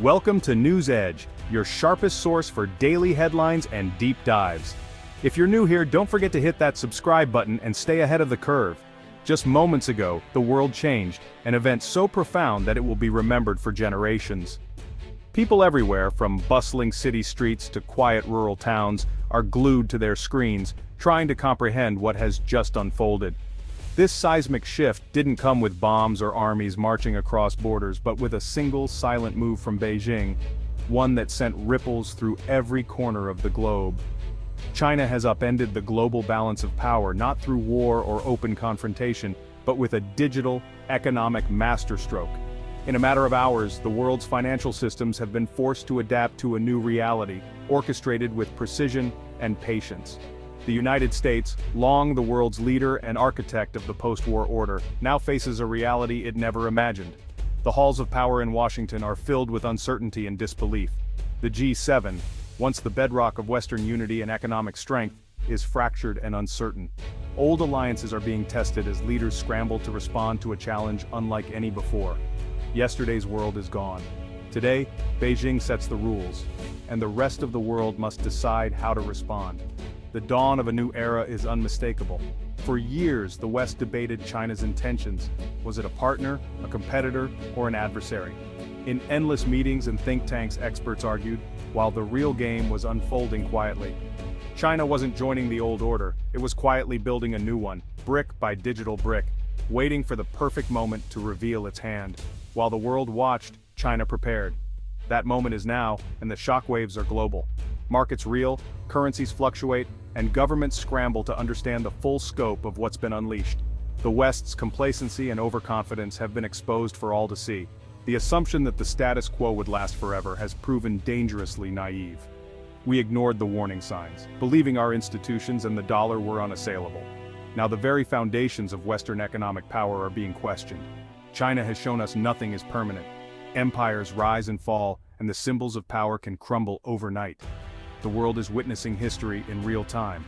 Welcome to News Edge, your sharpest source for daily headlines and deep dives. If you're new here, don't forget to hit that subscribe button and stay ahead of the curve. Just moments ago, the world changed, an event so profound that it will be remembered for generations. People everywhere, from bustling city streets to quiet rural towns, are glued to their screens, trying to comprehend what has just unfolded. This seismic shift didn't come with bombs or armies marching across borders, but with a single silent move from Beijing, one that sent ripples through every corner of the globe. China has upended the global balance of power not through war or open confrontation, but with a digital, economic masterstroke. In a matter of hours, the world's financial systems have been forced to adapt to a new reality, orchestrated with precision and patience. The United States, long the world's leader and architect of the post-war order, now faces a reality it never imagined. The halls of power in Washington are filled with uncertainty and disbelief. The G7, once the bedrock of Western unity and economic strength, is fractured and uncertain. Old alliances are being tested as leaders scramble to respond to a challenge unlike any before. Yesterday's world is gone. Today, Beijing sets the rules, and the rest of the world must decide how to respond. The dawn of a new era is unmistakable. For years, the West debated China's intentions. Was it a partner, a competitor, or an adversary? In endless meetings and think tanks, experts argued, while the real game was unfolding quietly. China wasn't joining the old order, it was quietly building a new one, brick by digital brick, waiting for the perfect moment to reveal its hand. While the world watched, China prepared. That moment is now, and the shockwaves are global. Markets reel, currencies fluctuate, and governments scramble to understand the full scope of what's been unleashed. The West's complacency and overconfidence have been exposed for all to see. The assumption that the status quo would last forever has proven dangerously naive. We ignored the warning signs, believing our institutions and the dollar were unassailable. Now the very foundations of Western economic power are being questioned. China has shown us nothing is permanent. Empires rise and fall, and the symbols of power can crumble overnight. The world is witnessing history in real time.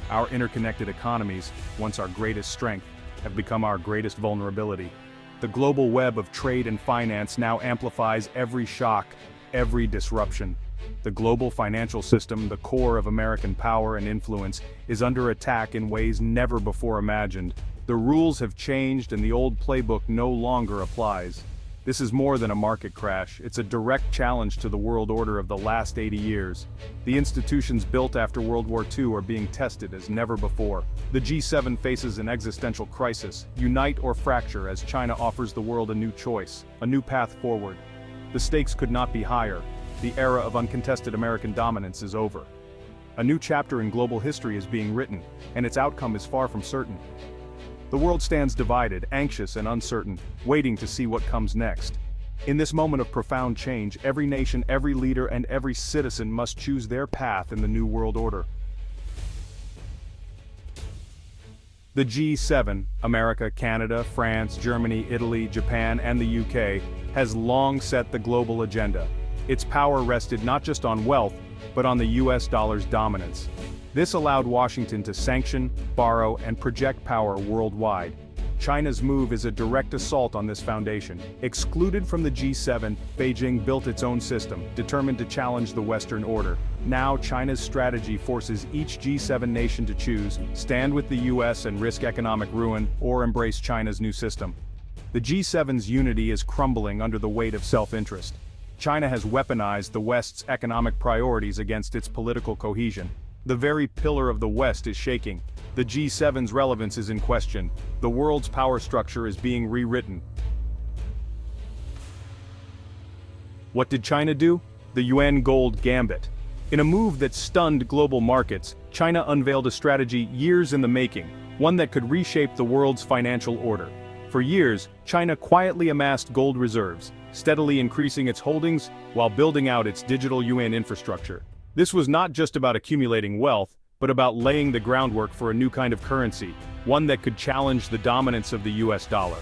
Our interconnected economies, once our greatest strength, have become our greatest vulnerability. The global web of trade and finance now amplifies every shock, every disruption. The global financial system, the core of American power and influence, is under attack in ways never before imagined. The rules have changed and the old playbook no longer applies. This is more than a market crash, it's a direct challenge to the world order of the last 80 years. The institutions built after World War II are being tested as never before. The G7 faces an existential crisis, unite or fracture, as China offers the world a new choice, a new path forward. The stakes could not be higher. The era of uncontested American dominance is over. A new chapter in global history is being written, and its outcome is far from certain. The world stands divided, anxious and uncertain, waiting to see what comes next. In this moment of profound change, every nation, every leader, and every citizen must choose their path in the new world order. The G7, America, Canada, France, Germany, Italy, Japan, and the UK, has long set the global agenda. Its power rested not just on wealth, but on the US dollar's dominance. This allowed Washington to sanction, borrow, and project power worldwide. China's move is a direct assault on this foundation. Excluded from the G7, Beijing built its own system, determined to challenge the Western order. Now China's strategy forces each G7 nation to choose, stand with the US and risk economic ruin, or embrace China's new system. The G7's unity is crumbling under the weight of self-interest. China has weaponized the West's economic priorities against its political cohesion. The very pillar of the West is shaking. The G7's relevance is in question. The world's power structure is being rewritten. What did China do? The yuan gold gambit. In a move that stunned global markets, China unveiled a strategy years in the making, one that could reshape the world's financial order. For years, China quietly amassed gold reserves, steadily increasing its holdings while building out its digital yuan infrastructure. This was not just about accumulating wealth, but about laying the groundwork for a new kind of currency, one that could challenge the dominance of the US dollar.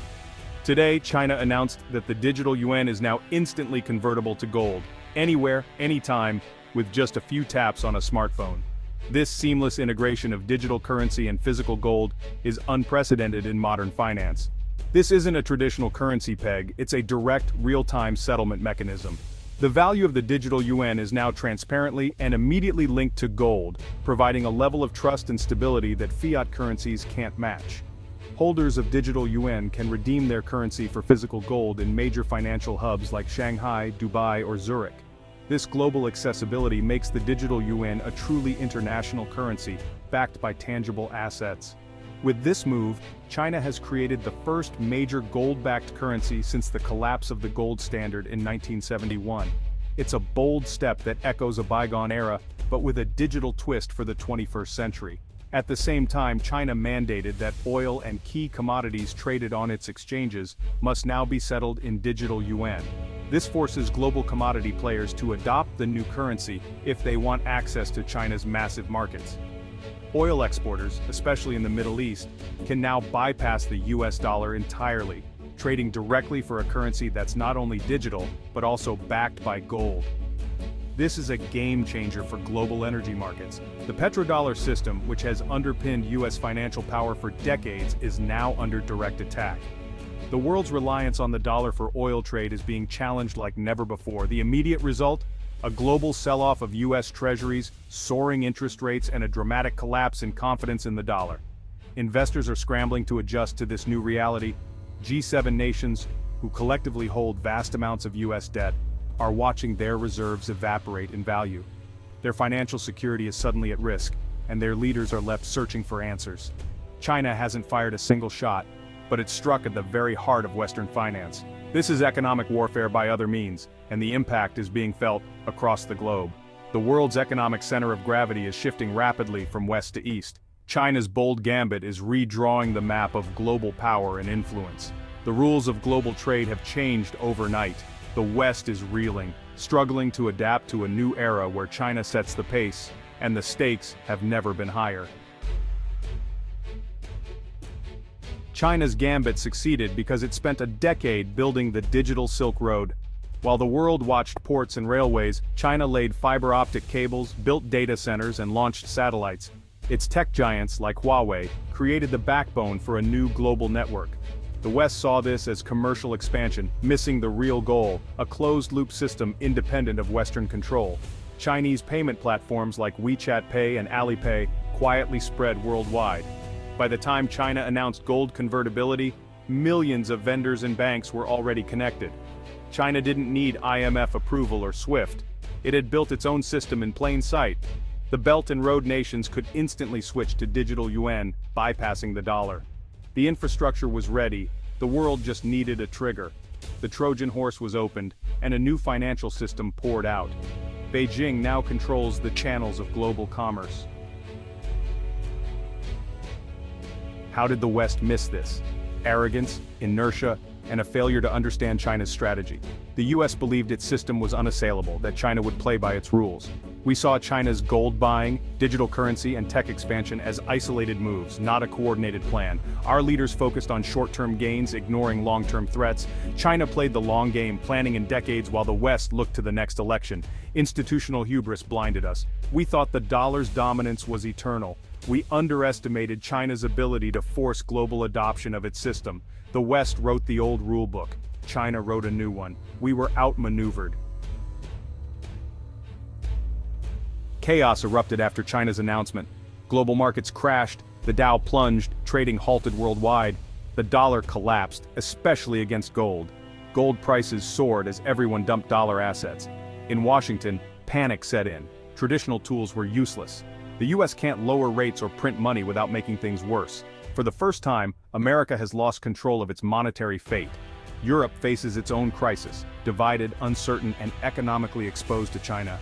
Today, China announced that the digital yuan is now instantly convertible to gold, anywhere, anytime, with just a few taps on a smartphone. This seamless integration of digital currency and physical gold is unprecedented in modern finance. This isn't a traditional currency peg, it's a direct, real-time settlement mechanism. The value of the digital yuan is now transparently and immediately linked to gold, providing a level of trust and stability that fiat currencies can't match. Holders of digital yuan can redeem their currency for physical gold in major financial hubs like Shanghai, Dubai, or Zurich. This global accessibility makes the digital yuan a truly international currency, backed by tangible assets. With this move, China has created the first major gold-backed currency since the collapse of the gold standard in 1971. It's a bold step that echoes a bygone era, but with a digital twist for the 21st century. At the same time, China mandated that oil and key commodities traded on its exchanges must now be settled in digital yuan. This forces global commodity players to adopt the new currency if they want access to China's massive markets. Oil exporters, especially in the Middle East, can now bypass the US dollar entirely, trading directly for a currency that's not only digital, but also backed by gold. This is a game changer for global energy markets. The petrodollar system, which has underpinned US financial power for decades, is now under direct attack. The world's reliance on the dollar for oil trade is being challenged like never before. The immediate result? A global sell-off of US treasuries, soaring interest rates, and a dramatic collapse in confidence in the dollar. Investors are scrambling to adjust to this new reality. G7 nations, who collectively hold vast amounts of US debt, are watching their reserves evaporate in value. Their financial security is suddenly at risk, and their leaders are left searching for answers. China hasn't fired a single shot, but it's struck at the very heart of Western finance. This is economic warfare by other means, and the impact is being felt across the globe. The world's economic center of gravity is shifting rapidly from west to east. China's bold gambit is redrawing the map of global power and influence. The rules of global trade have changed overnight. The West is reeling, struggling to adapt to a new era where China sets the pace, and the stakes have never been higher. China's gambit succeeded because it spent a decade building the digital Silk Road. While the world watched ports and railways, China laid fiber optic cables, built data centers, and launched satellites. Its tech giants, like Huawei, created the backbone for a new global network. The West saw this as commercial expansion, missing the real goal, a closed-loop system independent of Western control. Chinese payment platforms like WeChat Pay and Alipay quietly spread worldwide. By the time China announced gold convertibility, millions of vendors and banks were already connected. China didn't need IMF approval or SWIFT. It had built its own system in plain sight. The Belt and Road nations could instantly switch to digital yuan, bypassing the dollar. The infrastructure was ready, the world just needed a trigger. The Trojan horse was opened, and a new financial system poured out. Beijing now controls the channels of global commerce. How did the West miss this? Arrogance, inertia, and a failure to understand China's strategy. The US believed its system was unassailable, that China would play by its rules. We saw China's gold buying, digital currency, and tech expansion as isolated moves, not a coordinated plan. Our leaders focused on short-term gains, ignoring long-term threats. China played the long game, planning in decades while the West looked to the next election. Institutional hubris blinded us. We thought the dollar's dominance was eternal. We underestimated China's ability to force global adoption of its system. The West wrote the old rulebook. China wrote a new one. We were outmaneuvered. Chaos erupted after China's announcement. Global markets crashed, the Dow plunged, trading halted worldwide. The dollar collapsed, especially against gold. Gold prices soared as everyone dumped dollar assets. In Washington, panic set in. Traditional tools were useless. The US can't lower rates or print money without making things worse. For the first time, America has lost control of its monetary fate. Europe faces its own crisis, divided, uncertain, and economically exposed to China.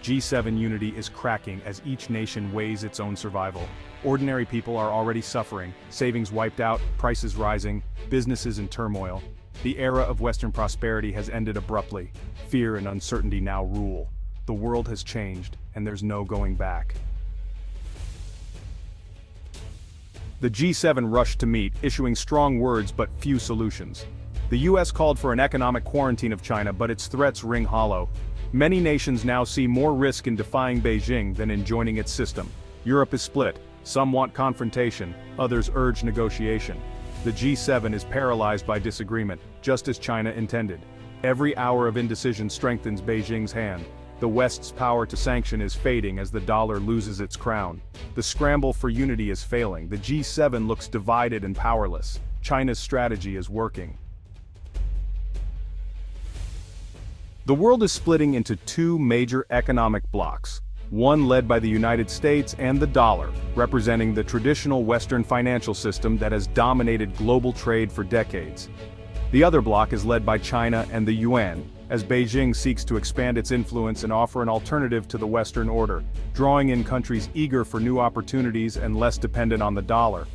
G7 unity is cracking as each nation weighs its own survival. Ordinary people are already suffering, savings wiped out, prices rising, businesses in turmoil. The era of Western prosperity has ended abruptly. Fear and uncertainty now rule. The world has changed, and there's no going back. The G7 rushed to meet, issuing strong words but few solutions. The US called for an economic quarantine of China, but its threats ring hollow. Many nations now see more risk in defying Beijing than in joining its system. Europe is split. Some want confrontation, others urge negotiation. The G7 is paralyzed by disagreement, just as China intended. Every hour of indecision strengthens Beijing's hand. The West's power to sanction is fading as the dollar loses its crown. The scramble for unity is failing. The G7 looks divided and powerless. China's strategy is working. The world is splitting into two major economic blocs, one led by the United States and the dollar, representing the traditional Western financial system that has dominated global trade for decades. The other bloc is led by China and the yuan, as Beijing seeks to expand its influence and offer an alternative to the Western order, drawing in countries eager for new opportunities and less dependent on the dollar.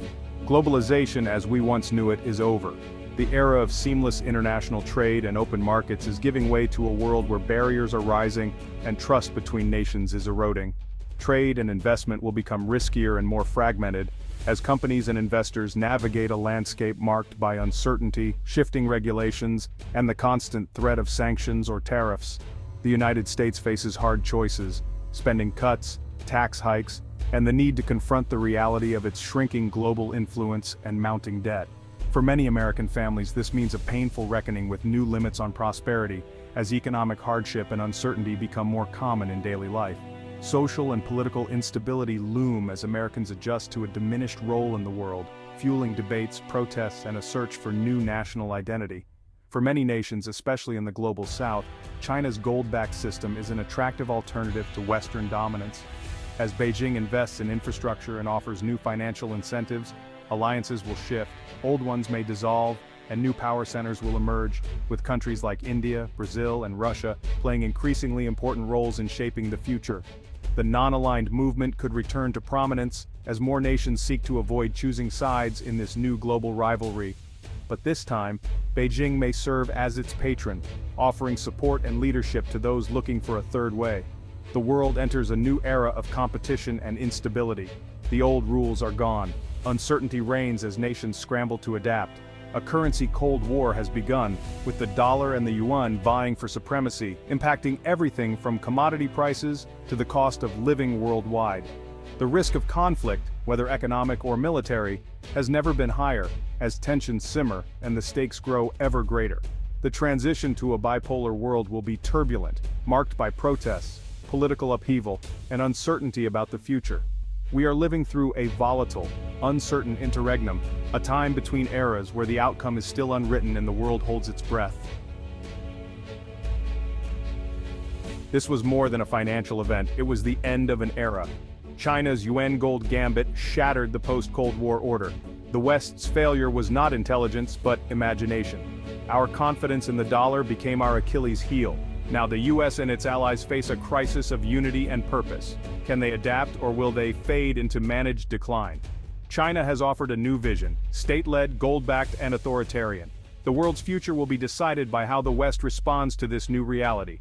Globalization as we once knew it is over. The era of seamless international trade and open markets is giving way to a world where barriers are rising and trust between nations is eroding. Trade and investment will become riskier and more fragmented, as companies and investors navigate a landscape marked by uncertainty, shifting regulations, and the constant threat of sanctions or tariffs. The United States faces hard choices, spending cuts, tax hikes, and the need to confront the reality of its shrinking global influence and mounting debt. For many American families, this means a painful reckoning with new limits on prosperity, as economic hardship and uncertainty become more common in daily life. Social and political instability loom as Americans adjust to a diminished role in the world, fueling debates, protests, and a search for new national identity. For many nations, especially in the global south, China's gold-backed system is an attractive alternative to Western dominance. As Beijing invests in infrastructure and offers new financial incentives, alliances will shift, old ones may dissolve, and new power centers will emerge, with countries like India, Brazil, and Russia playing increasingly important roles in shaping the future. The non-aligned movement could return to prominence as more nations seek to avoid choosing sides in this new global rivalry. But this time, Beijing may serve as its patron, offering support and leadership to those looking for a third way. The world enters a new era of competition and instability. The old rules are gone. Uncertainty reigns as nations scramble to adapt. A currency Cold War has begun, with the dollar and the yuan vying for supremacy, impacting everything from commodity prices to the cost of living worldwide. The risk of conflict, whether economic or military, has never been higher, as tensions simmer and the stakes grow ever greater. The transition to a bipolar world will be turbulent, marked by protests, political upheaval, and uncertainty about the future. We are living through a volatile, uncertain interregnum, a time between eras where the outcome is still unwritten and the world holds its breath. This was more than a financial event, it was the end of an era. China's yuan gold gambit shattered the post-Cold War order. The West's failure was not intelligence, but imagination. Our confidence in the dollar became our Achilles heel. Now the U.S. and its allies face a crisis of unity and purpose. Can they adapt, or will they fade into managed decline? China has offered a new vision, state-led, gold-backed, and authoritarian. The world's future will be decided by how the West responds to this new reality.